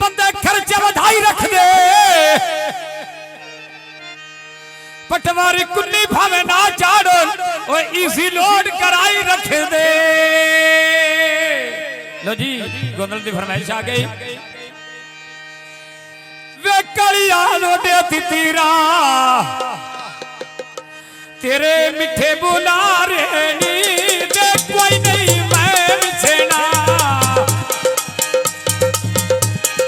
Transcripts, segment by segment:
बंदे खर्चा बधाई रख दे पटवारी कुन्नी भावे ना चाड़ो और इजी लोड कराई रख दे। लो जी गोंदल की फरमाइश आ गई वे कलिया लोडे तीरा तेरे मिठे बुला रे नी दे कोई नहीं मैं बिछना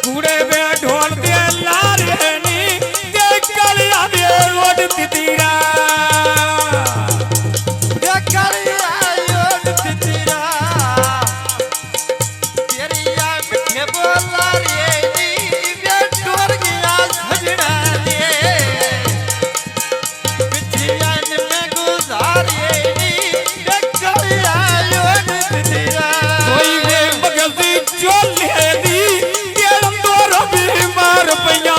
कूड़े वे ढोल दे ला रे नी दे कलिया दे लोड तीरा दे कलिया लोड तीरा तेरी या मिठे बुला रे नी दे ढोल गया सजना दे बिछिया में गुजारे नी दे कलिया लोड तीरा कोई वे मगजी चोले दी तेरम दोरो बीमार पैया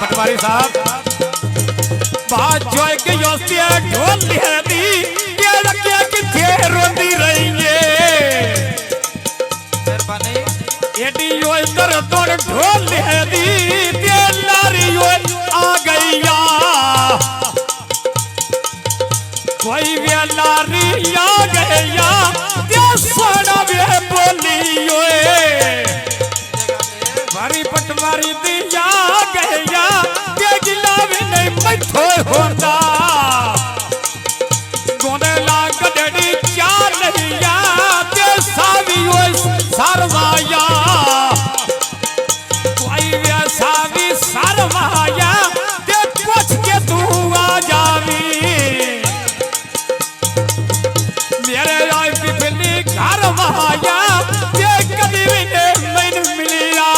पटवारी साहब बात जोय के योस्तिया ढोल दी तेरा क्या किथे रोंदी रही है मेहरबानी एडी यो इधर तोड़ ढोल दी तेलारी यो आ गईया कोई वे लारी आ गईया ते सोना वे बोलियो मारी पटवारी दिया गईया ते गिलावे नहीं मठो होंदा गोंदला गडड़ी चाल लिया ते सावी ओए सरवाया कोई वे सावी सरवाया ते पूछ के तू आ जावी मेरे आई पिपली घर वाया ते कदी भी नहीं मैंने मिलिया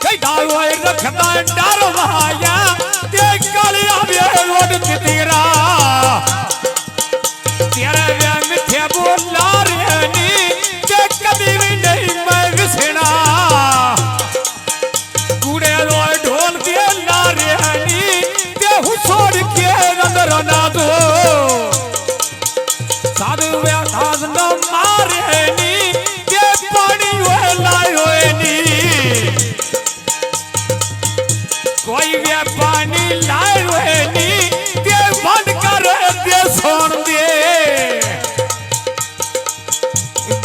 कई दाओ रखदा डर वाया ते कालिया वे रोड तीरा तेरे वे मिठे बोला रे नी ते कदी भी नहीं मैं विसना कूड़े रोए ढोल दे ला रे नी ते हुसोड़ के अंदर ना दो साधु वे साध न मारे नी ते पानी होए लायो नी कोई वे पानी लायो नी ते बंद कर दे सोन दे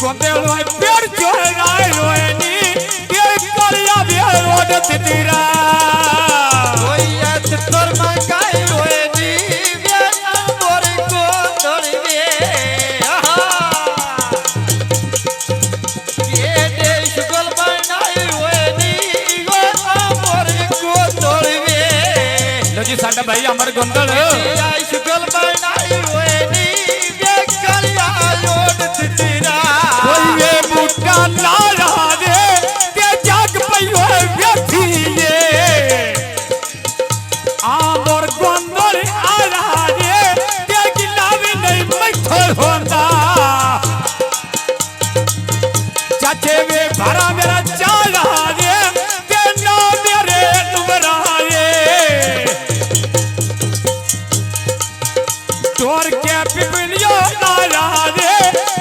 गोंदे लोए पेड़ जो लायो नी ते कलिया वे रोड तीरा कोई ऐत तोर मकाई होए नी वे मोर को दड़वे ये देश गोल बनाई होए नी वो मोर को दड़वे लो जी साडा भाई अमर गोंदल देश गोल बनाई होए नी वे कलिया लोड तीरा कोई वे बूटा ला रहा दे ते जाग पई होए व्यथिए आमर गोंदल आ रहा दे ते गिलावे नहीं मठो होंदा चाचे वे भरा मेरा चाला दे ते ना मेरे नुबराए तोर के पिपलियो ना रहा दे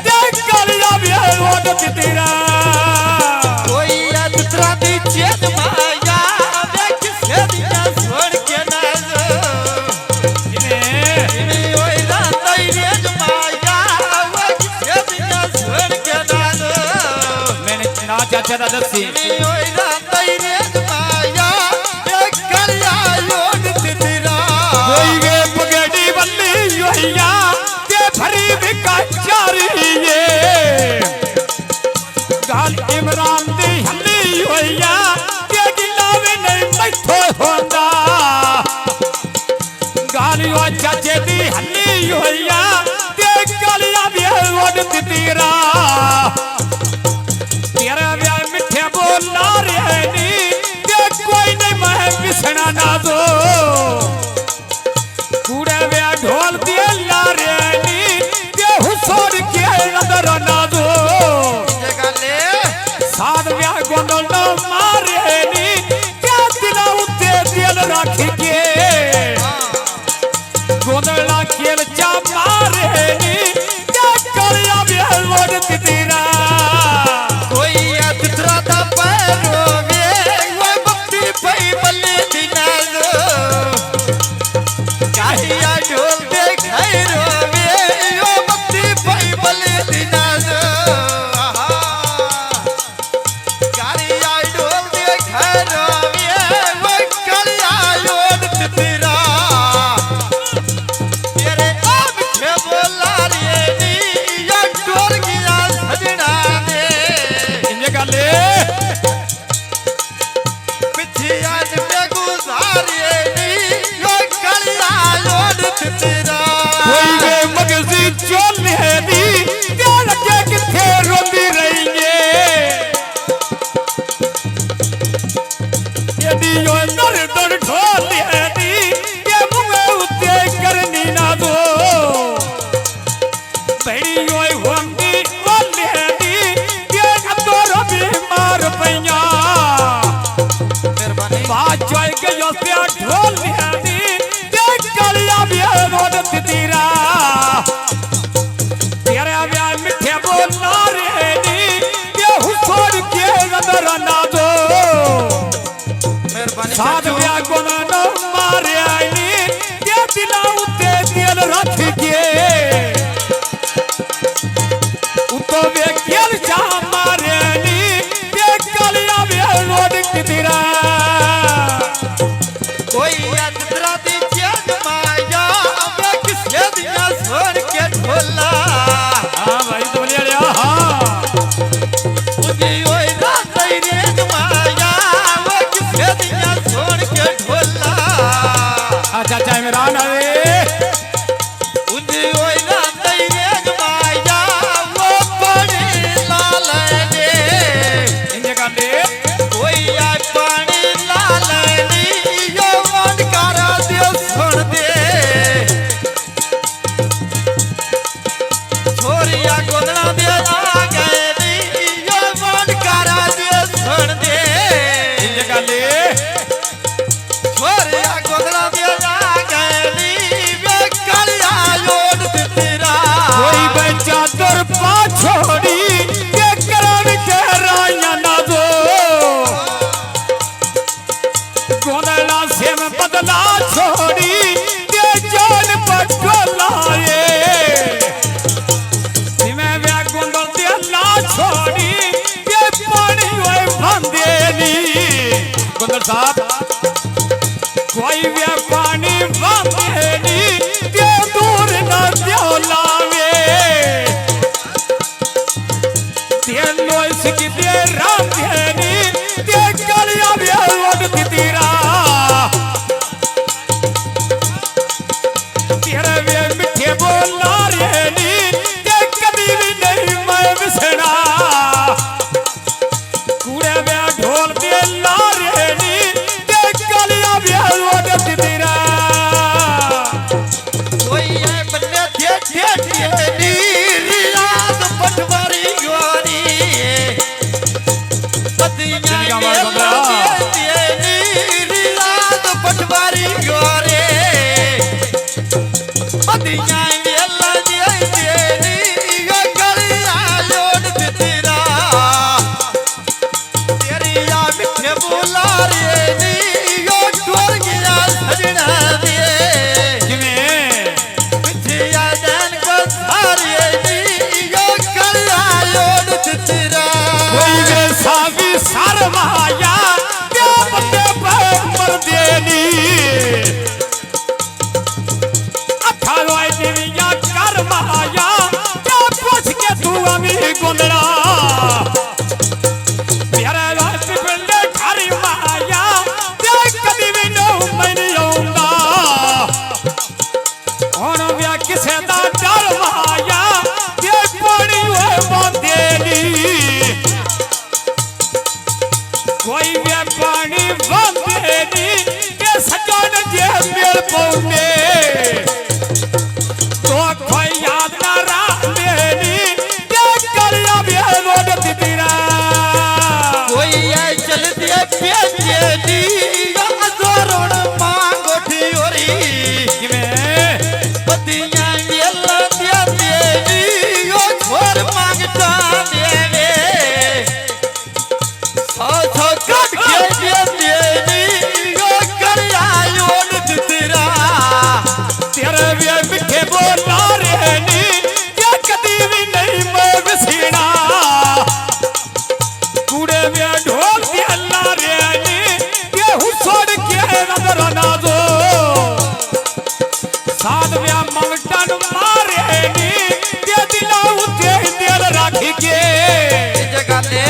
ते कलिया वे रोड तीरा कोई ऐत त्रादी चेत माया वे किसे दिया छोड़ के ना इने ओए रातई रे माया वे किसे दिया छोड़ के ना मैंने ना चाचा दादा सी इने ओए रातई रे माया वे कलिया लोड तीरा कोई वे पगड़ी बल्ली योया ते भरी बिका चारिए गाल इमरान दी हल्ली योया ते गिलावे नहीं मठो होंदा गाल यो चाचे दी हल्ली योया ते कलिया वे रोड तीरा तेरा वे मिठे बोला रे नी ते कोई नहीं मैं बिसना ना दो कूड़े वे ढोल दे ला रे नी ते हुसोड़ के अंदर ना दो जगह ले साध वे गोंदल न मारे नी ते दिला उते दिल रख के गोंदला खेल चा मारे नी ते कलिया वे रोड तीरा कोई बे केल जा मारे नी दे कलिया बे रोड कितरा कोई यात्रा दी चेत माया वे किसे दिया सोन के ढोला हां भाई तो बोलिया रे हां उदी ओए रात रे माया वे किसे दिया सोन के ढोला अच्छा अच्छा इमरान अरे उदी ओए रात रे माया वो बड़ी लाल ने इंजे का दे कोई आ पानी लाल नी यो मन करा दे सुन दे छोरिया गोदना दे आ गए नी यो मन करा दे सुन दे इंजे का दे छोरिया गोदना दे आ गए नी वे कलिया योड तेरा कोई बच्चा दर पा छोड़ी के करण के राया ना दो गोदला से में बदला छोड़ी के जान पटलाए सिमे वे गोंदल दे ला छोड़ी के पानी ओए बंदेनी गोंदल साहब कोई वे पानी बंदेनी के दूर ना दियो लावे तेलो इसकी दे राम देनी के कलिया वे रोड कितरा तेरे वे मिठे बोला रे नी के कभी भी नहीं मैं बिसरा कूड़े वे ढोल दे ला रे नी के कलिया वे रोड कितरा कोई है बन्ने थे नी रियाद पटवारी गोरी जिनका मार बंदा। नी रियाद पटवारी गोरे पतिया वेला दे नी यो गलिया लोड तेरा तेरी या मिठे बोला रे नी यो ढोल गया सजना दे जिमें पिछिया जान को सारे नी यो कलिया लोड तेरा कोई वे सावी शर्माया के बंदे पे मर देनी अठालो देविया करमाया के पूछ के तू अमी गोंदड़ा मेरे लाइफ बिल्डे खारी माया के कभी भी नो मैंने आऊंगा और वे किसे दा डर माया के पड़ी हुए बंदेनी कोई वे पानी बंदेनी के सजन जे मेल पौने तो कोई याद ना रामेनी के कलिया वे रोड तितरा कोई है चल दे पेजे नी यो जोरोड़ मांगो ठियोरी जिमें पतिया वेला दे नी यो छोर मांगता देवे छो कट के दे नी यो करिया योड तेरा तेरे वे मिठे बोला रे नी के कदी भी नहीं मैं बिसरा कूड़े वे ढोल दे ला रे नी के हुसोड़ के नजर ना दो साध वे मंगटन मारे नी के दिला उते दिल राखी के जगह ले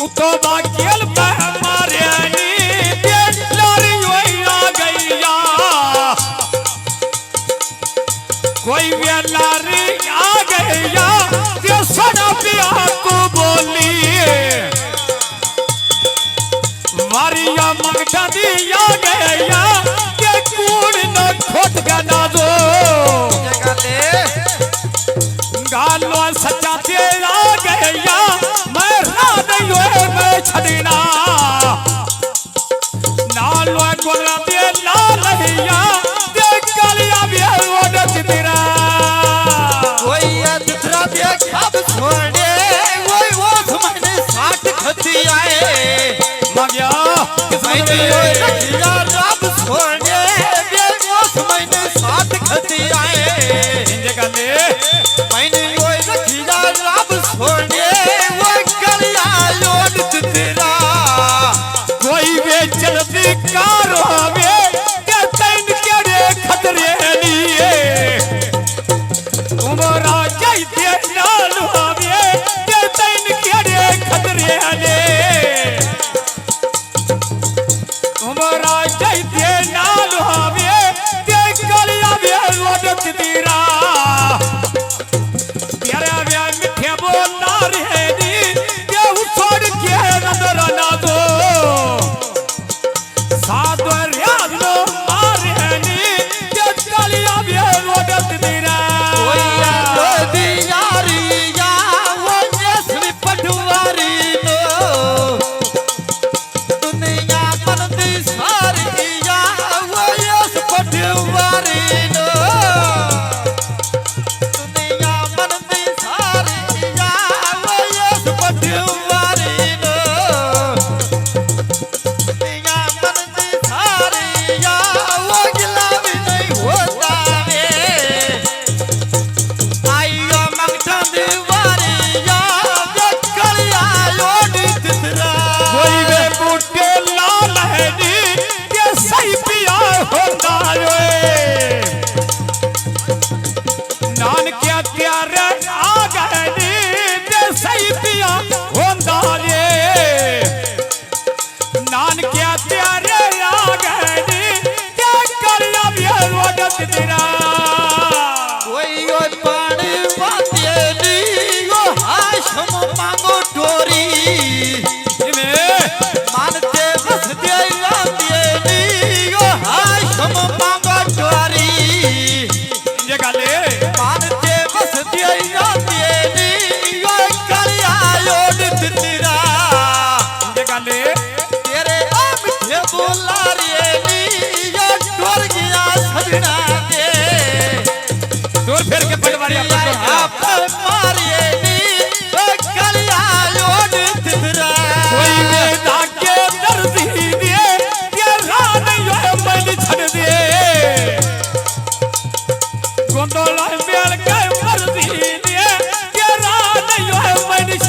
उतो बाकेल पे मारे नी के लारी होई आ गईया कोई वे लारी आ गईया के सना पिया को बोली वारिया मंगटा दिया गया के कूड़ न खोट गना दो जगह ले गालो सच्चा तेरा गया मैं रात होए मैं छदीना नालो गोला दे ला लहिया दे कलिया भी रोड तेरा कोई दूसरा दे खब छोड़े वही वो समझने 60 खती आए मगिया किस मैंने यो रखिया रब छोड़े वे वो समझने 60 खती आए इंजे का ले मैंने यो रखिया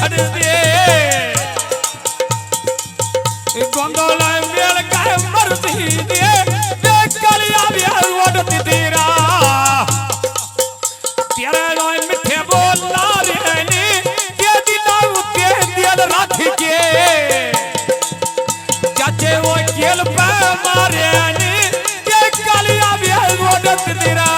छड़ दे गोंदोला मेल का मर्दी दे कलिया भी ओढ़ती तेरा तेरे लोई मिठे बोलना रेनी के दिलाऊ के दिल रख के चाचे वो खेल पे मारे नी के कलिया भी ओढ़ती तेरा